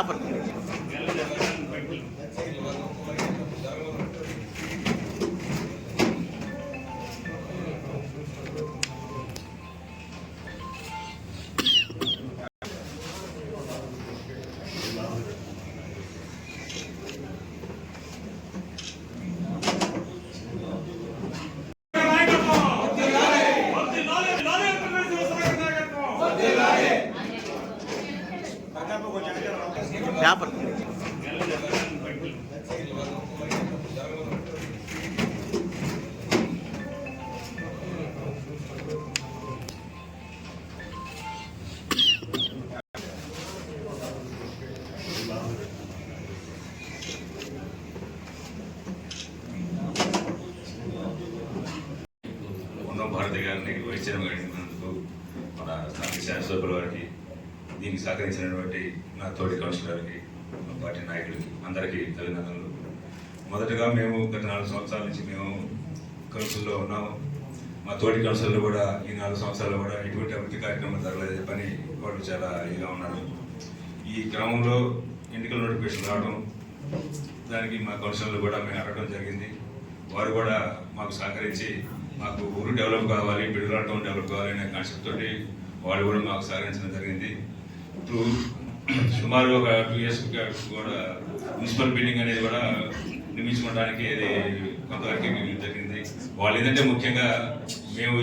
Paper paper Bharati గారిని vice chairman అడిగినందుకు మన స్థానిక శాసనసభ్యుల వారికి దీనికి సహకరించినటువంటి నా తోటి కౌన్సిలర్కి పార్టీ నాయకులకి అందరికీ అభినందనలు. మొదటగా మేము గత 4 సంవత్సరాల నుంచి మేము కౌన్సిల్లో ఉన్నాము. మా తోటి కౌన్సిలర్లు కూడా ఈ 4 సంవత్సరాలు కూడా ఎటువంటి అభివృద్ధి కార్యక్రమం జరగలేదు పని వాళ్ళు చాలా ఇదిగా ఉన్నారు. ఈ క్రమంలో ఎన్నికల నోటిఫికేషన్ రావడం దానికి మా కౌన్సిలర్లు కూడా మేము అడగడం జరిగింది. వారు కూడా మాకు సహకరించి మాకు ఊరు డెవలప్ కావాలి, బిడుగుల టౌన్ డెవలప్ కావాలి అనే కాన్సెప్ట్ తోటి వాళ్ళు కూడా మాకు సహకరించడం జరిగింది. ఇప్పుడు సుమారు ఒక 2 years కూడా మున్సిపల్ బిల్డింగ్ అనేది కూడా నిర్మించుకోవడానికి అది కొంతవరకు జరిగింది. వాళ్ళు ఏంటంటే ముఖ్యంగా మేము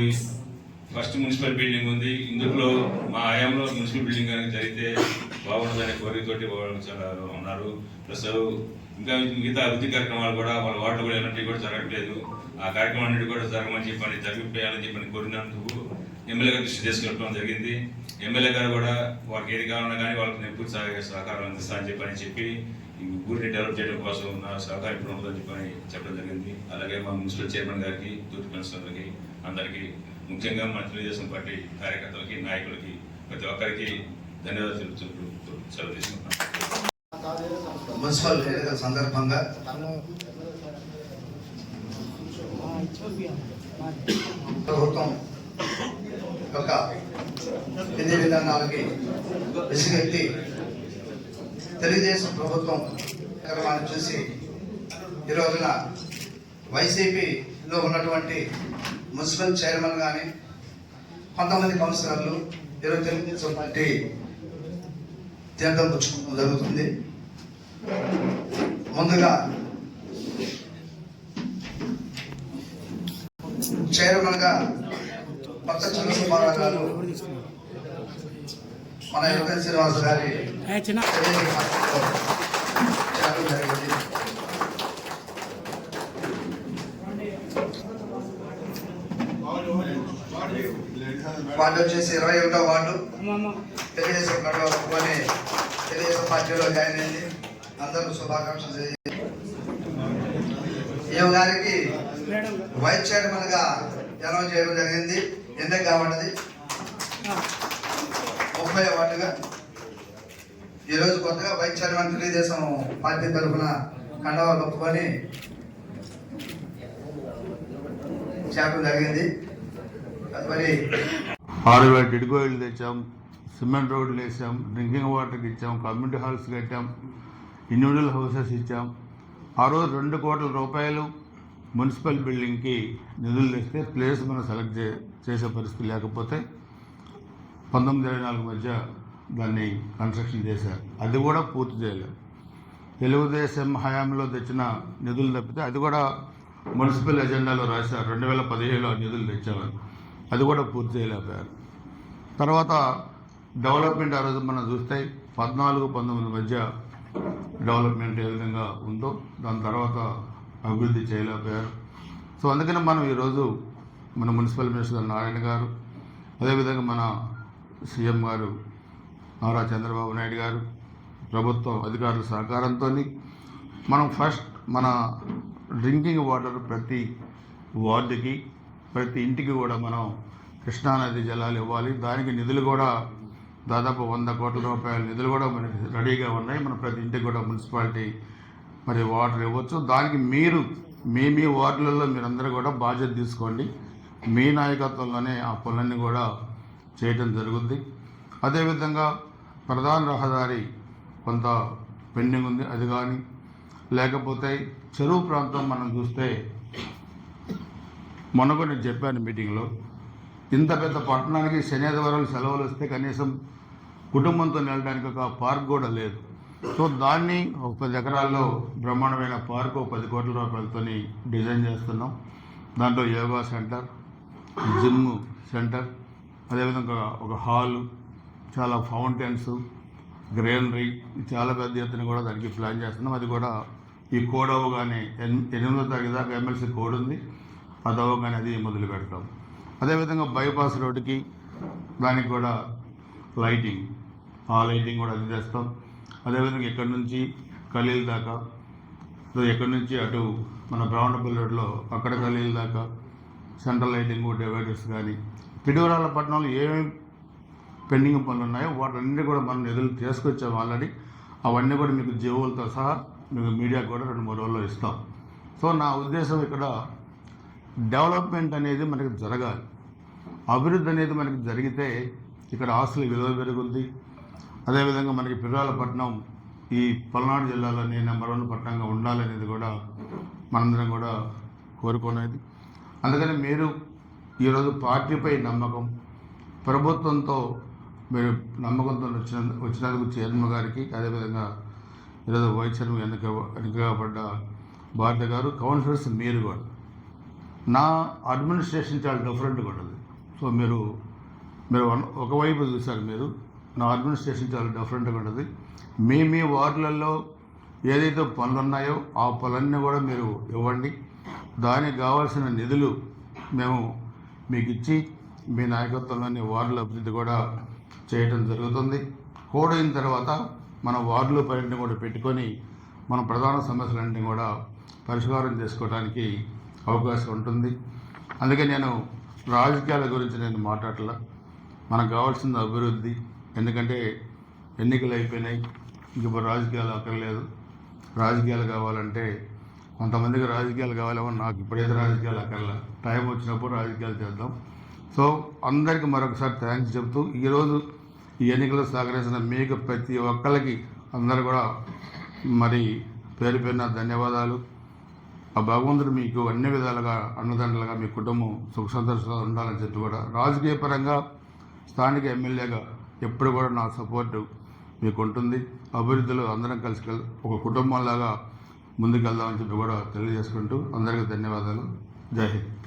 ఫస్ట్ మున్సిపల్ బిల్డింగ్ ఉంది, ఇందులో మా ఆయాంలో మున్సిపల్ బిల్డింగ్ అనేది జరిగితే బాగుంటుందనే కోరికతోటి వాళ్ళు చాలా ఉన్నారు. ప్లస్ ఇంకా మిగతా అభివృద్ధి కార్యక్రమాలు కూడా వాళ్ళ వార్డు కూడా ఎలాంటివి కూడా జరగట్లేదు. ఆ కార్యక్రమాన్ని కూడా జరగమని చెప్పని జరిగిపోయాలని చెప్పని కోరినందుకు ఎమ్మెల్యే గారు దృష్టి తీసుకెళ్ళడం జరిగింది. ఎమ్మెల్యే గారు కూడా వాళ్ళకి ఏది కావాలన్నా కానీ వాళ్ళకి నేను పూర్తి సహకారం అందిస్తానని చెప్పి ఊరిని డెవలప్ చేయడం కోసం నా సహకారం ఇప్పుడు ఉంటుందని చెప్పడం జరిగింది. అలాగే మా మున్సిపల్ చైర్మన్ గారికి, తూర్పు కౌన్సిలర్లకి అందరికీ, ముఖ్యంగా మన తెలుగుదేశం పార్టీ కార్యకర్తలకి, నాయకులకి, ప్రతి ఒక్కరికి ధన్యవాదాలు తెలుపుతూ సెలవు తీసుకుంటాను. మున్సిపల్ ఎన్నికల సందర్భంగా ప్రభుత్వం యొక్క విధి విధానాలకి విసిగెత్తి తెలుగుదేశం ప్రభుత్వం కార్యక్రమాన్ని చూసి ఈ రోజున వైసీపీలో ఉన్నటువంటి మున్సిపల్ చైర్మన్ కానీ 19 కౌన్సిలర్లు ఈరోజు తెలుగుదేశం పార్టీ తీర్థం పుచ్చుకోవడం జరుగుతుంది. ముందుగా చైర్మన్ గా కొత్త చిన్న సుబ్బారావు గారు మన యువత శ్రీనివాస గారి జరిగింది. వార్డు వచ్చేసి 21వ వార్డు తెలుగుదేశం కడవని తెలుగుదేశం పార్టీలో జాయిన్ అయింది. అందరూ శుభాకాంక్షలు. ఈ గారికి వైస్ చైర్మన్ గా అనౌన్స్ చేయడం జరిగింది. ఎన్నిక కాబట్టిది 30వ వార్డుగా ఈరోజు కొత్తగా వైస్ చైర్మన్ తెలుగుదేశం పార్టీ తరఫున కండవాలు ఒప్పుకొని చేయడం జరిగింది. మరి 6,000 టిడ్కోయిలు తెచ్చాం, సిమెంట్ రోడ్లు వేసాం, డ్రింకింగ్ వాటర్కి ఇచ్చాం, కమ్యూనిటీ హాల్స్ కట్టాం, ఇండివిజువల్ హౌసెస్ ఇచ్చాం. ఆ రోజు 2 కోట్ల రూపాయలు మున్సిపల్ బిల్డింగ్కి నిధులు తెస్తే ప్లేస్ మనం సెలెక్ట్ చేసే పరిస్థితి లేకపోతే 19-24 మధ్య దాన్ని కన్స్ట్రక్షన్ చేశారు. అది కూడా పూర్తి చేయలేదు. తెలుగుదేశం హయాంలో తెచ్చిన నిధులు తప్పితే అది కూడా మున్సిపల్ ఎజెండాలో రాశారు. 2017లో నిధులు తెచ్చామని, అది కూడా పూర్తి చేయలేకపోయారు. తర్వాత డెవలప్మెంట్ ఆ రోజు మనం చూస్తే 14-19 మధ్య డెవలప్మెంట్ ఏ విధంగా ఉందో దాని తర్వాత అభివృద్ధి చేయలేకపోయారు. సో అందుకని మనం ఈరోజు మన మున్సిపల్ మినిస్టర్ నారాయణ గారు, అదేవిధంగా మన సీఎం గారు నారా చంద్రబాబు నాయుడు గారు, ప్రభుత్వం అధికారుల సహకారంతో మనం ఫస్ట్ మన డ్రింకింగ్ వాటర్ ప్రతి వార్డుకి, ప్రతి ఇంటికి కూడా మనం కృష్ణానది జలాలు ఇవ్వాలి. దానికి నిధులు కూడా దాదాపు 100 కోట్ల రూపాయల నిధులు కూడా మనకి రెడీగా ఉన్నాయి. మన ప్రతి ఇంటికి కూడా మున్సిపాలిటీ మరి వాటర్ ఇవ్వచ్చు. దానికి మీరు మీ వార్డులలో మీరందరూ కూడా బాధ్యత తీసుకోండి. మీ నాయకత్వంలోనే ఆ పనులన్నీ కూడా చేయడం జరుగుద్ది. అదేవిధంగా ప్రధాన రహదారి కొంత పెండింగ్ ఉంది, అది కానీ లేకపోతే చెరువు ప్రాంతం మనం చూస్తే మొన్న కూడా నేను చెప్పాను మీటింగ్లో, ఇంత పెద్ద పట్టణానికి శనివారాలు సెలవులు వస్తే కనీసం కుటుంబంతో వెళ్ళడానికి ఒక పార్క్ కూడా లేదు. సో దాన్ని ఒక 10 ఎకరాల్లో బ్రహ్మాండమైన పార్క్ 10 కోట్ల రూపాయలతో డిజైన్ చేస్తున్నాం. దాంట్లో యోగా సెంటర్, జిమ్ సెంటర్, అదేవిధంగా ఒక హాలు, చాలా ఫౌంటైన్స్, గ్రీనరీ, చాలా పెద్ద ఎత్తున కూడా దానికి ప్లాన్ చేస్తున్నాం. అది కూడా ఈ కోడ్ అవ్వగానే 8వ తారీఖు దాకా ఎమ్మెల్సీ కోడ్ ఉంది, అది అవ్వగానే అది మొదలు పెడతాం. అదేవిధంగా బైపాస్ రోడ్డుకి దానికి కూడా లైటింగ్, ఆ లైటింగ్ కూడా అది చేస్తాం. అదేవిధంగా ఇక్కడి నుంచి ఖలీల్ దాకా, ఎక్కడి నుంచి అటు మన బ్రాహ్మణపల్లి రోడ్లో అక్కడ ఖలీల్ దాకా సెంట్రల్ లైటింగ్, డివైడర్స్ కానీ, పిడుగురాళ్ళ పట్టణంలో ఏమేమి పెండింగ్ పనులు ఉన్నాయో వాటన్నీ కూడా మనం నిధులు తీసుకొచ్చాము ఆల్రెడీ. అవన్నీ కూడా మీకు జీవోలతో సహా మీకు మీడియా కూడా 2-3 రోజుల్లో ఇస్తాం. సో నా ఉద్దేశం ఇక్కడ డెవలప్మెంట్ అనేది మనకి జరగాలి, అభివృద్ధి అనేది మనకి జరిగితే ఇక్కడ ఆస్తుల విలువ పెరుగుద్ది. అదేవిధంగా మనకి పిడుగురాళ్ళ పట్టణం ఈ పల్నాడు జిల్లాలోనే నెంబర్ 1 పట్టణంగా ఉండాలనేది కూడా మనందరం కూడా కోరుకునేది. అందుకని మీరు ఈరోజు పార్టీపై నమ్మకం, ప్రభుత్వంతో మీరు నమ్మకంతో వచ్చినందుకు చైర్మన్ గారికి, అదేవిధంగా ఈరోజు వైస్ చైర్మన్ ఎన్నికబడ్డ భారతి గారు, కౌన్సిలర్స్ మీరు కూడా, నా అడ్మినిస్ట్రేషన్ చాలా డిఫరెంట్గా ఉంటుంది. సో మీరు ఒకవైపు చూశారు, నా అడ్మినిస్ట్రేషన్ చాలా డిఫరెంట్గా ఉంటుంది. మీ వార్డులలో ఏదైతే పనులు ఉన్నాయో ఆ పనులన్నీ కూడా మీరు ఇవ్వండి. దానికి కావాల్సిన నిధులు మేము మీకు ఇచ్చి మీ నాయకత్వంలోని వార్డుల అభివృద్ధి కూడా చేయడం జరుగుతుంది. కోడ్ అయిన తర్వాత మన వార్డుల పనిని కూడా పెట్టుకొని మన ప్రధాన సమస్యలన్నీ కూడా పరిష్కారం చేసుకోవడానికి అవకాశం ఉంటుంది. అందుకే నేను రాజకీయాల గురించి నేను మాట్లాడలే, మనకు కావాల్సింది అభివృద్ధి. ఎందుకంటే ఎన్నికలు అయిపోయినాయి, ఇప్పుడు రాజకీయాలు అక్కర్లేదు. రాజకీయాలు కావాలంటే కొంతమందికి రాజకీయాలు కావాలేమో, నాకు ఇప్పుడైతే రాజకీయాలు అక్కర్లే, టైం వచ్చినప్పుడు రాజకీయాలు చేద్దాం. సో అందరికీ మరొకసారి థ్యాంక్స్ చెప్తూ, ఈరోజు ఈ ఎన్నికలు సహకరించిన మీకు ప్రతి ఒక్కరికి అందరూ కూడా మరి పేరు పేరున ధన్యవాదాలు. ఆ భగవంతుడు మీకు అన్ని విధాలుగా అన్నదండలుగా మీ కుటుంబం సుఖ సంతోషాలు ఉండాలని చెప్పి కూడా, రాజకీయ పరంగా స్థానిక ఎమ్మెల్యేగా ఎప్పుడు కూడా నా సపోర్టు మీకు ఉంటుంది. అభివృద్ధిలో అందరం కలిసి ఒక కుటుంబంలాగా ముందుకెళ్దామని చెప్పి కూడా తెలియజేసుకుంటూ అందరికీ ధన్యవాదాలు. జై హింద్.